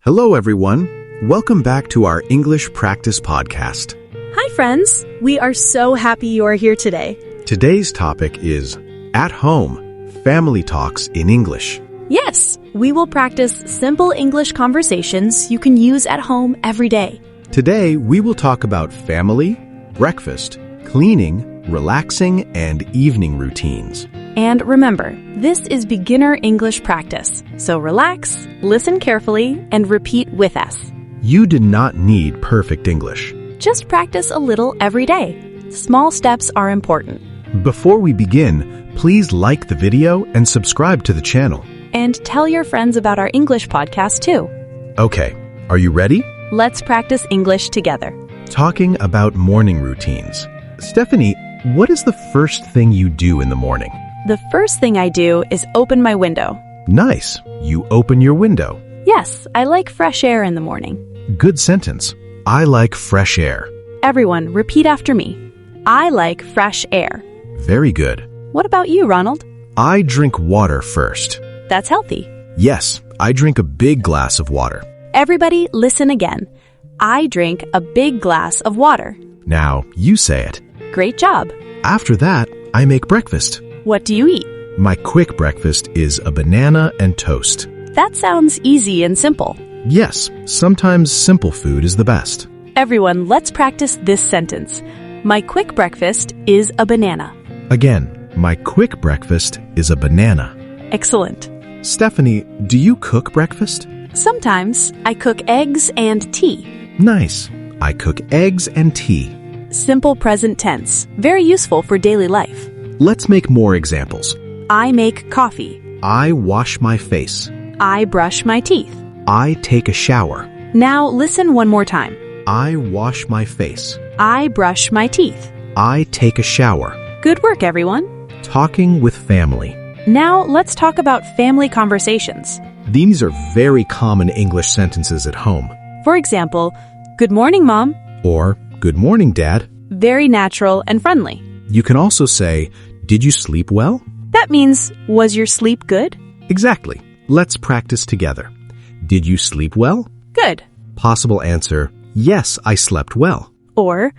Hello, everyone. Welcome back to our English Practice Podcast. Hi, friends. We are so happy you are here today. Today's topic is At Home, Family Talks in English. Yes, we will practice simple English conversations you can use at home every day. Today, we will talk about family, breakfast, cleaning, relaxing, and evening routines. And remember, this is beginner English practice, so relax, listen carefully, and repeat with us. You do not need perfect English. Just practice a little every day. Small steps are important. Before we begin, please like the video and subscribe to the channel. And tell your friends about our English podcast too. Okay, are you ready? Let's practice English together. Talking about morning routines. Stephanie, what is the first thing you do in the morning? The first thing I do is open my window. Nice. You open your window. Yes, I like fresh air in the morning. Good sentence. I like fresh air. Everyone, repeat after me. I like fresh air. Very good. What about you, Ronald? I drink water first. That's healthy. Yes, I drink a big glass of water. Everybody, listen again. I drink a big glass of water. Now, you say it. Great job. After that, I make breakfast. What do you eat? My quick breakfast is a banana and toast. That sounds easy and simple. Yes, sometimes simple food is the best. Everyone, let's practice this sentence. My quick breakfast is a banana. Again, my quick breakfast is a banana. Excellent. Stephanie, do you cook breakfast? Sometimes I cook eggs and tea. Nice. I cook eggs and tea. Simple present tense. Very useful for daily life. Let's make more examples. I make coffee. I wash my face. I brush my teeth. I take a shower. Now listen one more time. I wash my face. I brush my teeth. I take a shower. Good work, everyone. Talking with family. Now let's talk about family conversations. These are very common English sentences at home. For example, good morning, Mom. Or, good morning, Dad. Very natural and friendly. You can also say, did you sleep well? That means, was your sleep good? Exactly. Let's practice together. Did you sleep well? Good. Possible answer, yes, I slept well. Or,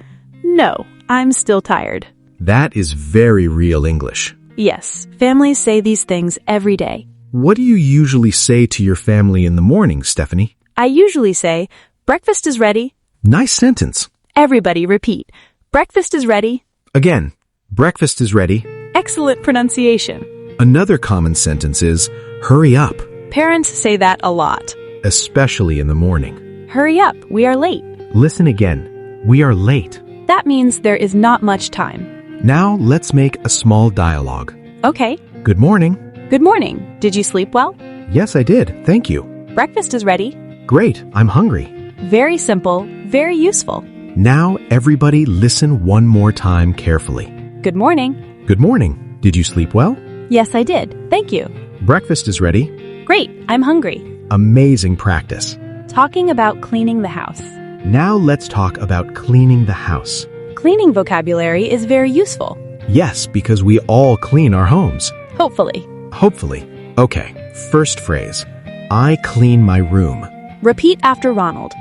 no, I'm still tired. That is very real English. Yes, families say these things every day. What do you usually say to your family in the morning, Stephanie? I usually say, breakfast is ready. Nice sentence. Everybody repeat, breakfast is ready. Again, breakfast is ready. Excellent pronunciation. Another common sentence is, hurry up. Parents say that a lot. Especially in the morning. Hurry up, we are late. Listen again. We are late. That means there is not much time. Now let's make a small dialogue. Okay. Good morning. Good morning. Did you sleep well? Yes, I did. Thank you. Breakfast is ready. Great. I'm hungry. Very simple, very useful. Now everybody listen one more time carefully. Good morning. Good morning. Did you sleep well? Yes, I did. Thank you. Breakfast is ready. Great. I'm hungry. Amazing practice. Talking about cleaning the house. Now let's talk about cleaning the house. Cleaning vocabulary is very useful. Yes, because we all clean our homes. Hopefully. Hopefully. Okay, first phrase. I clean my room. Repeat after Ronald.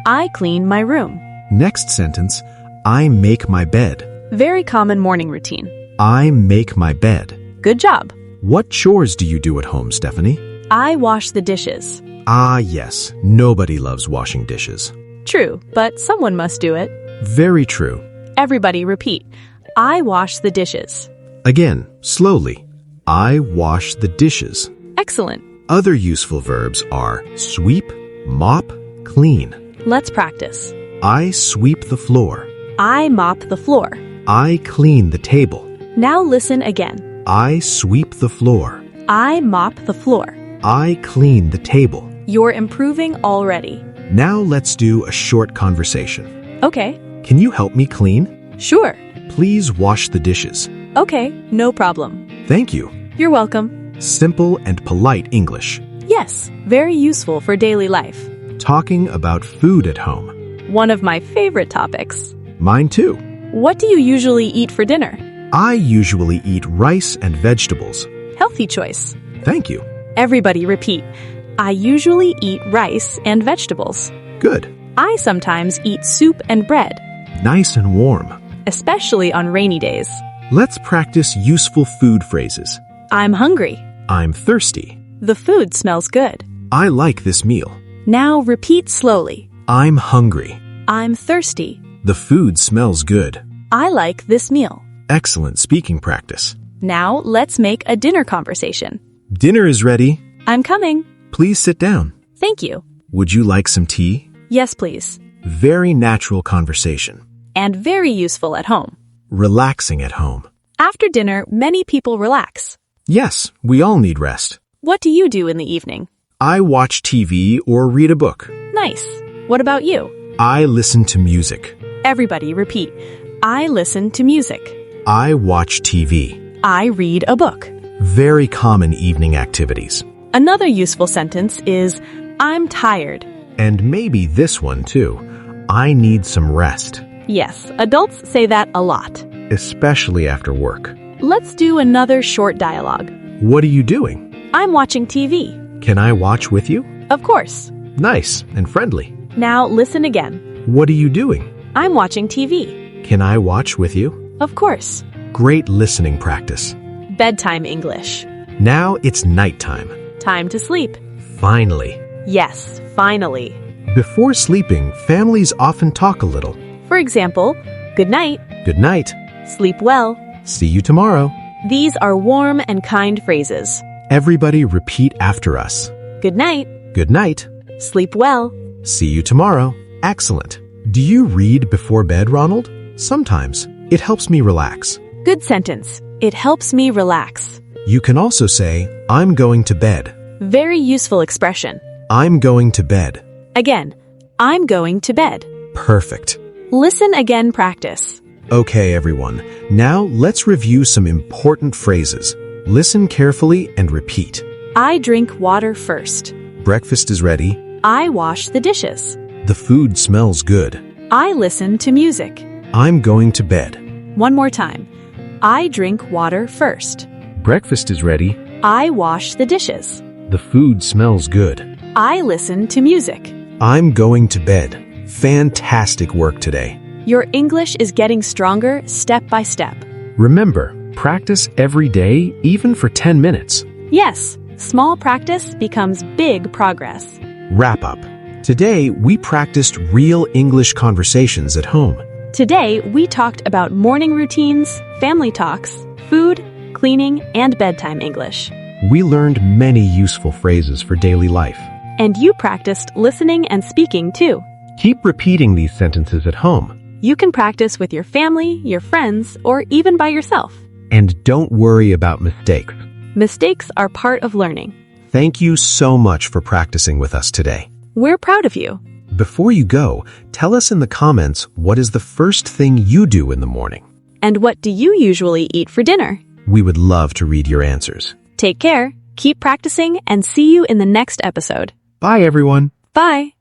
I clean my room. Next sentence. I make my bed. Very common morning routine. I make my bed. Good job. What chores do you do at home, Stephanie? I wash the dishes. Ah, yes. Nobody loves washing dishes. True, but someone must do it. Very true. Everybody repeat. I wash the dishes. Again, slowly. I wash the dishes. Excellent. Other useful verbs are sweep, mop, clean. Let's practice. I sweep the floor. I mop the floor. I clean the table. Now listen again. I sweep the floor. I mop the floor. I clean the table. You're improving already. Now let's do a short conversation. Okay. Can you help me clean? Sure. Please wash the dishes. Okay, no problem. Thank you. You're welcome. Simple and polite English. Yes, very useful for daily life. Talking about food at home. One of my favorite topics. Mine too. What do you usually eat for dinner? I usually eat rice and vegetables. Healthy choice. Thank you. Everybody repeat. I usually eat rice and vegetables. Good. I sometimes eat soup and bread, Nice and warm. especially on rainy days. Let's practice useful food phrases. I'm hungry. I'm thirsty. The food smells good. I like this meal. Now repeat slowly. I'm hungry. I'm thirsty. The food smells good. I like this meal. Excellent speaking practice. Now let's make a dinner conversation. Dinner is ready. I'm coming. Please sit down. Thank you. Would you like some tea? Yes, please. Very natural conversation. And very useful at home. Relaxing at home. After dinner, many people relax. Yes, we all need rest. What do you do in the evening? I watch TV or read a book. Nice. What about you? I listen to music. Everybody repeat. I listen to music. I watch TV. I read a book. Very common evening activities. Another useful sentence is, I'm tired. And maybe this one too. I need some rest. Yes, adults say that a lot. Especially after work. Let's do another short dialogue. What are you doing? I'm watching TV. Can I watch with you? Of course. Nice and friendly. Now listen again. What are you doing? I'm watching TV. Can I watch with you? Of course. Great listening practice. Bedtime English. Now it's nighttime. Time to sleep. Finally. Yes, finally. Before sleeping, families often talk a little. For example, good night, Good night. sleep well. See you tomorrow. These are warm and kind phrases. Everybody repeat after us. Good night, Good night. sleep well. See you tomorrow. Excellent. Do you read before bed, Ronald? Sometimes. It helps me relax. Good sentence. It helps me relax. You can also say, I'm going to bed. Very useful expression. I'm going to bed. Again, I'm going to bed. Perfect. Listen again, practice. Okay, everyone. Now let's review some important phrases. Listen carefully and repeat. I drink water first. Breakfast is ready. I wash the dishes. The food smells good. I listen to music. I'm going to bed. One more time. I drink water first. Breakfast is ready. I wash the dishes. The food smells good. I listen to music. I'm going to bed. Fantastic work today. Your English is getting stronger step by step. Remember, practice every day, even for 10 minutes. Yes, small practice becomes big progress. Wrap up. Today, we practiced real English conversations at home. Today, we talked about morning routines, family talks, food, cleaning, and bedtime English. We learned many useful phrases for daily life. And you practiced listening and speaking too. Keep repeating these sentences at home. You can practice with your family, your friends, or even by yourself. And don't worry about mistakes. Mistakes are part of learning. Thank you so much for practicing with us today. We're proud of you. Before you go, tell us in the comments what is the first thing you do in the morning. And what do you usually eat for dinner? We would love to read your answers. Take care, keep practicing, and see you in the next episode. Bye, everyone. Bye.